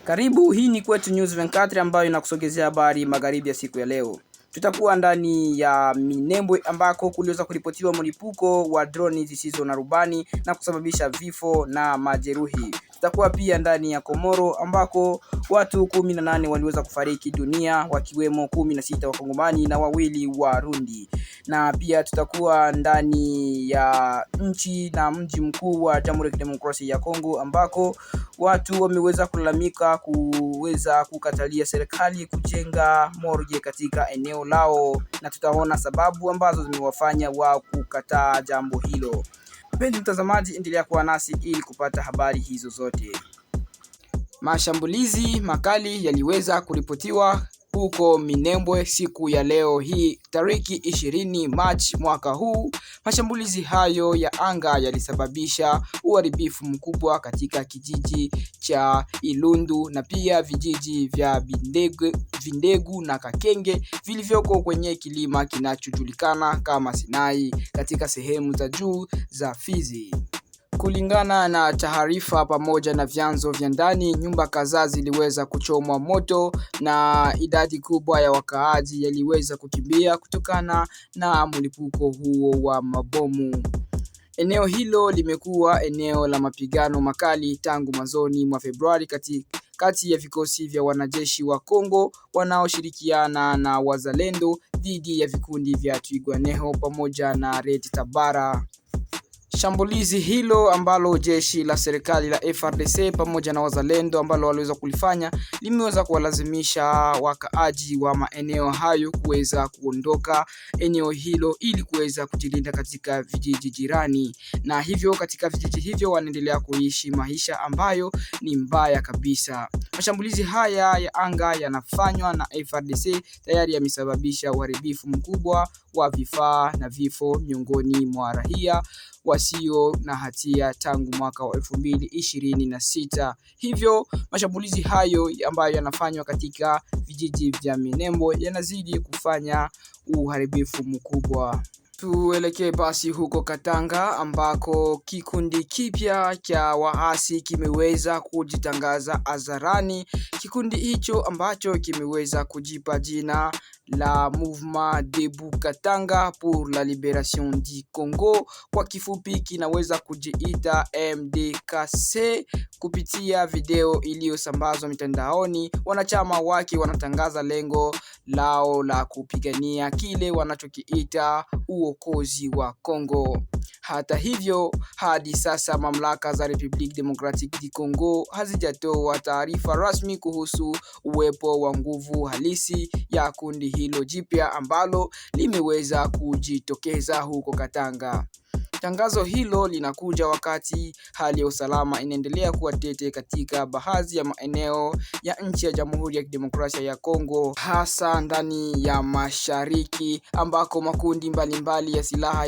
Karibu, hii ni Kwetu News 24 ambayo inakusogezea habari magharibi ya siku ya leo. Tutakuwa ndani ya Minembwe ambako kuliweza kuripotiwa mlipuko wa droni zisizo na rubani na kusababisha vifo na majeruhi. Tutakuwa pia ndani ya Komoro ambako watu 18 waliweza kufariki dunia, wakiwemo 16 Wakongomani na 2 Warundi. Na pia tutakuwa ndani ya nchi na mji mkuu wa Jamhuri ya Kidemokrasia ya Kongo ambako watu wameweza kulalamika kuweza kukatalia serikali kujenga morgue katika eneo lao, na tutaona sababu ambazo zimewafanya wao kukataa jambo hilo. Mpenzi mtazamaji, endelea kuwa nasi ili kupata habari hizo zote. Mashambulizi makali yaliweza kuripotiwa huko Minembwe siku ya leo hii tariki 20 March mwaka huu. Mashambulizi hayo ya anga yalisababisha uharibifu mkubwa katika kijiji cha Ilundu na pia vijiji vya Vindegu na Kakenge vilivyoko kwenye kilima kinachojulikana kama Sinai katika sehemu za juu za Fizi. Kulingana na taarifa pamoja na vyanzo vya ndani, nyumba kadhaa ziliweza kuchomwa moto na idadi kubwa ya wakaaji yaliweza kukimbia kutokana na mlipuko huo wa mabomu. Eneo hilo limekuwa eneo la mapigano makali tangu mwanzoni mwa Februari kati ya vikosi vya wanajeshi wa Kongo wanaoshirikiana na wazalendo dhidi ya vikundi vya Twirwaneho pamoja na Red Tabara. Shambulizi hilo ambalo jeshi la serikali la FARDC pamoja na wazalendo ambalo waliweza kulifanya limeweza kuwalazimisha wakaaji wa maeneo hayo kuweza kuondoka eneo hilo ili kuweza kujilinda katika vijiji jirani, na hivyo katika vijiji hivyo wanaendelea kuishi maisha ambayo ni mbaya kabisa. Mashambulizi haya ya anga yanafanywa na FARDC tayari yamesababisha uharibifu mkubwa wa vifaa na vifo miongoni mwa raia wasio na hatia tangu mwaka wa 2026. Hivyo mashambulizi hayo ambayo yanafanywa katika vijiji vya Minembwe yanazidi kufanya uharibifu mkubwa. Tuelekee basi huko Katanga ambako kikundi kipya cha waasi kimeweza kujitangaza hadharani. Kikundi hicho ambacho kimeweza kujipa jina la Mouvement Debout Katanga pour la Libération du Congo, kwa kifupi kinaweza kujiita MDKC. Kupitia video iliyosambazwa mitandaoni, wanachama wake wanatangaza lengo lao la kupigania kile wanachokiita uokozi wa Kongo. Hata hivyo, hadi sasa mamlaka za Republique Democratique du Congo hazijatoa taarifa rasmi kuhusu uwepo wa nguvu halisi ya kundi hilo jipya ambalo limeweza kujitokeza huko Katanga. Tangazo hilo linakuja wakati hali ya usalama inaendelea kuwa tete katika baadhi ya maeneo ya nchi ya Jamhuri ya Kidemokrasia ya Kongo, hasa ndani ya mashariki ambako makundi mbalimbali ya silaha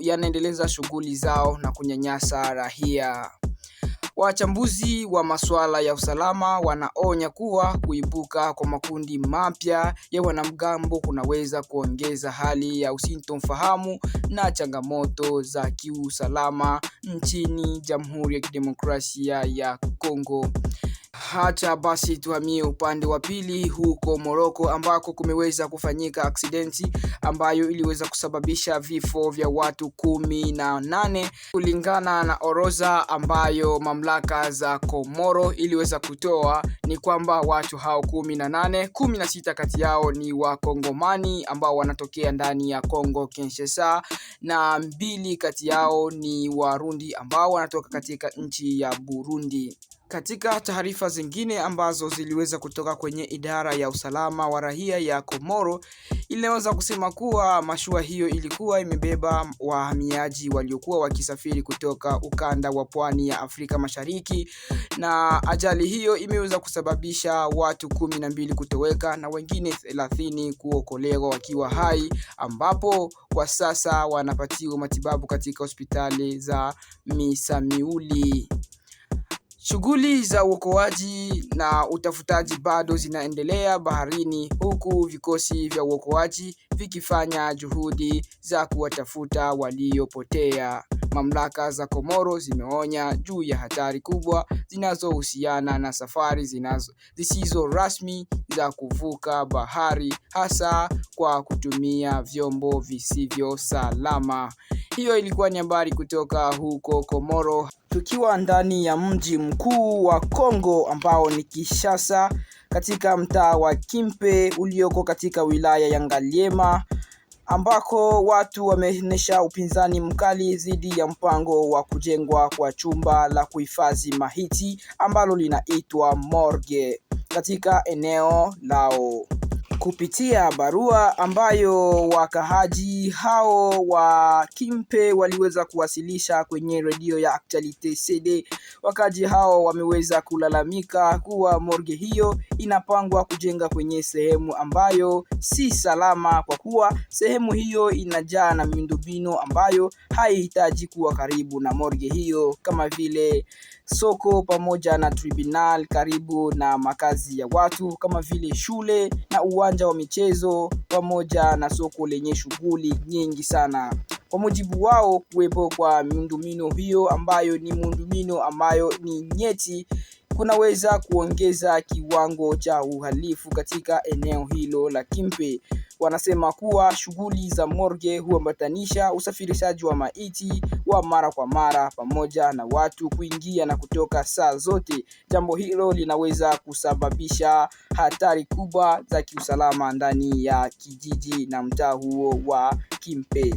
yanaendeleza shughuli zao na kunyanyasa raia. Wachambuzi wa masuala ya usalama wanaonya kuwa kuibuka kwa makundi mapya ya wanamgambo kunaweza kuongeza hali ya usintofahamu na changamoto za kiusalama nchini Jamhuri ya Kidemokrasia ya Kongo. Hata basi tuhamie upande wa pili huko Morocco ambako kumeweza kufanyika aksidenti ambayo iliweza kusababisha vifo vya watu 18. Kulingana na orodha ambayo mamlaka za Komoro iliweza kutoa ni kwamba watu hao 18, 16 kati yao ni Wakongomani ambao wanatokea ndani ya Kongo Kinshasa na 2 kati yao ni Warundi ambao wanatoka katika nchi ya Burundi. Katika taarifa zingine ambazo ziliweza kutoka kwenye idara ya usalama wa raia ya Komoro, iliweza kusema kuwa mashua hiyo ilikuwa imebeba wahamiaji waliokuwa wakisafiri kutoka ukanda wa pwani ya Afrika Mashariki, na ajali hiyo imeweza kusababisha watu 12 kutoweka na wengine 30 kuokolewa wakiwa hai, ambapo kwa sasa wanapatiwa matibabu katika hospitali za Misamiuli. Shughuli za uokoaji na utafutaji bado zinaendelea baharini, huku vikosi vya uokoaji vikifanya juhudi za kuwatafuta waliopotea. Mamlaka za Komoro zimeonya juu ya hatari kubwa zinazohusiana na safari zisizo rasmi za kuvuka bahari, hasa kwa kutumia vyombo visivyo salama. Hiyo ilikuwa ni habari kutoka huko Komoro. Tukiwa ndani ya mji mkuu wa Kongo ambao ni Kinshasa, katika mtaa wa Kimpe ulioko katika wilaya ya Ngaliema, ambako watu wameonyesha upinzani mkali dhidi ya mpango wa kujengwa kwa chumba la kuhifadhi maiti ambalo linaitwa morgue katika eneo lao. Kupitia barua ambayo wakahaji hao wa Kimpe waliweza kuwasilisha kwenye redio ya Actualité CD, wakahaji hao wameweza kulalamika kuwa morgue hiyo inapangwa kujenga kwenye sehemu ambayo si salama, kwa kuwa sehemu hiyo inajaa na miundombinu ambayo haihitaji kuwa karibu na morgue hiyo, kama vile soko pamoja na tribunal karibu na makazi ya watu, kama vile shule na uwanja wa michezo pamoja na soko lenye shughuli nyingi sana. Kwa mujibu wao, kuwepo kwa miundombinu hiyo ambayo ni miundombinu ambayo ni nyeti kunaweza kuongeza kiwango cha uhalifu katika eneo hilo la Kimpe. Wanasema kuwa shughuli za morgue huambatanisha usafirishaji wa maiti wa mara kwa mara pamoja na watu kuingia na kutoka saa zote. Jambo hilo linaweza kusababisha hatari kubwa za kiusalama ndani ya kijiji na mtaa huo wa Kimpe.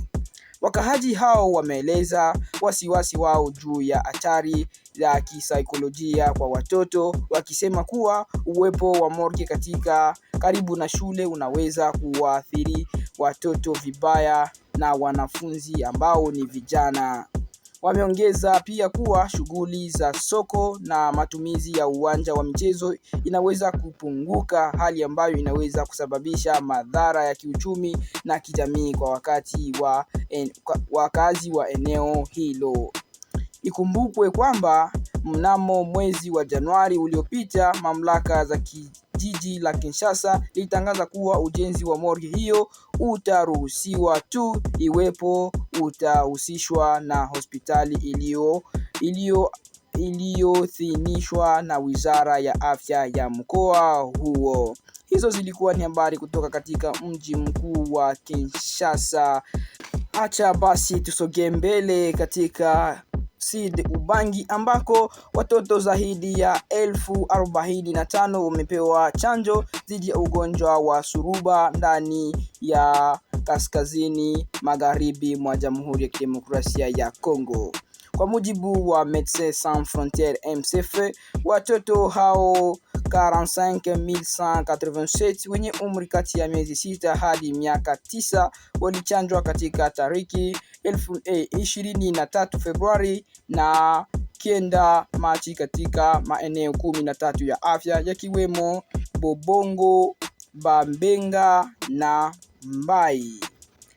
Wakahaji hao wameeleza wasiwasi wao juu ya hatari ya kisaikolojia kwa watoto, wakisema kuwa uwepo wa morgue karibu na shule unaweza kuwaathiri watoto vibaya na wanafunzi ambao ni vijana. Wameongeza pia kuwa shughuli za soko na matumizi ya uwanja wa michezo inaweza kupunguka, hali ambayo inaweza kusababisha madhara ya kiuchumi na kijamii kwa wakazi wa eneo hilo. Ikumbukwe kwamba mnamo mwezi wa Januari uliopita, mamlaka za jiji la Kinshasa litangaza kuwa ujenzi wa morgue hiyo utaruhusiwa tu iwepo utahusishwa na hospitali iliyoidhinishwa na Wizara ya Afya ya mkoa huo. Hizo zilikuwa ni habari kutoka katika mji mkuu wa Kinshasa. Acha basi tusogee mbele katika Sud Ubangi, ambako watoto zaidi ya 45,000 wamepewa chanjo dhidi ya ugonjwa wa suruba ndani ya kaskazini magharibi mwa Jamhuri ya Kidemokrasia ya Kongo. Kwa mujibu wa Médecins Sans Frontieres MSF, watoto hao 45,187 wenye umri kati ya miezi 6 hadi miaka 9 walichanjwa katika tariki 23 Februari na 9 Machi katika maeneo 13 ya afya yakiwemo Bobongo, Bambenga na Mbai.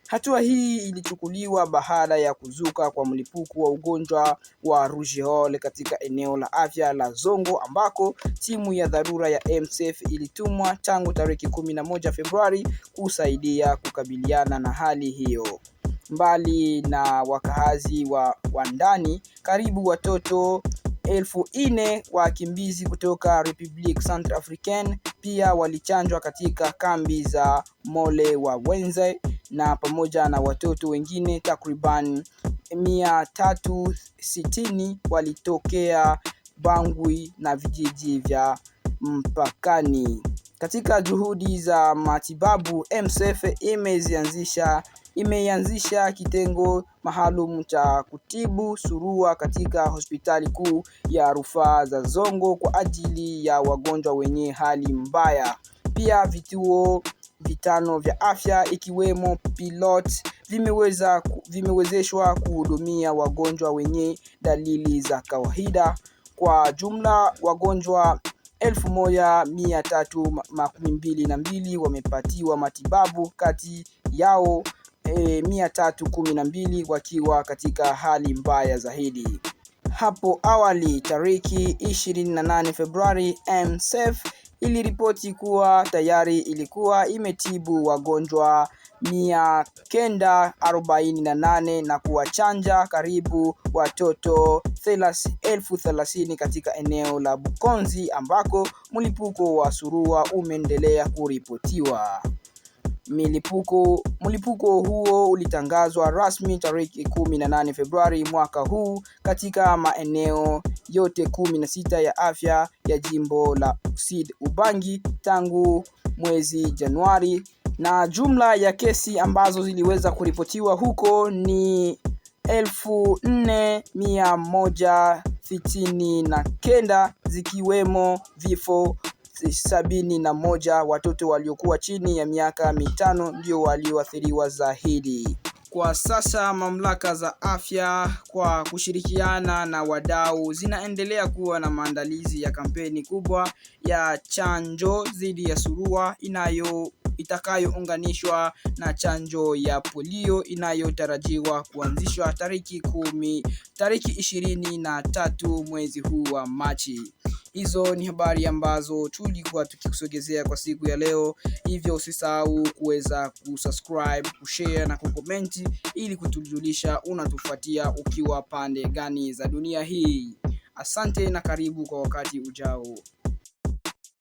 Hatua hii ilichukuliwa baada ya kuzuka kwa mlipuko wa ugonjwa wa rougeole katika eneo la afya la Zongo, ambako timu ya dharura ya MSF ilitumwa tangu tarehe 11 Februari kusaidia kukabiliana na hali hiyo. Mbali na wakahazi wa ndani, karibu watoto 4,000 wakimbizi kutoka Republique Centrafricaine pia walichanjwa katika kambi za Mole wa Wenze, na pamoja na watoto wengine takriban 360 walitokea Bangui na vijiji vya mpakani. Katika juhudi za matibabu, MSF imeanzisha kitengo maalum cha kutibu surua katika hospitali kuu ya rufaa za Zongo kwa ajili ya wagonjwa wenye hali mbaya. Pia vituo 5 vya afya ikiwemo pilot vimewezeshwa kuhudumia wagonjwa wenye dalili za kawaida. Kwa jumla wagonjwa 1,322 wamepatiwa matibabu, kati yao 312 wakiwa katika hali mbaya zaidi. Hapo awali tariki 28 Februari, MSF iliripoti kuwa tayari ilikuwa imetibu wagonjwa 948 na kuwachanja karibu watoto 30,000 katika eneo la Bukonzi ambako mlipuko wa surua umeendelea kuripotiwa. Mlipuko huo ulitangazwa rasmi tariki 18 Februari mwaka huu katika maeneo yote 16 ya afya ya jimbo la Sud Ubangi tangu mwezi Januari, na jumla ya kesi ambazo ziliweza kuripotiwa huko ni 4169 zikiwemo vifo 71. Watoto waliokuwa chini ya miaka 5 ndio walioathiriwa zaidi. Kwa sasa mamlaka za afya kwa kushirikiana na wadau zinaendelea kuwa na maandalizi ya kampeni kubwa ya chanjo dhidi ya surua itakayounganishwa na chanjo ya polio inayotarajiwa kuanzishwa tariki 23 mwezi huu wa Machi. Hizo ni habari ambazo tulikuwa tukikusogezea kwa siku ya leo, hivyo usisahau kuweza kusubscribe, kushare na kucomment ili kutujulisha unatufuatia ukiwa pande gani za dunia hii. Asante na karibu kwa wakati ujao.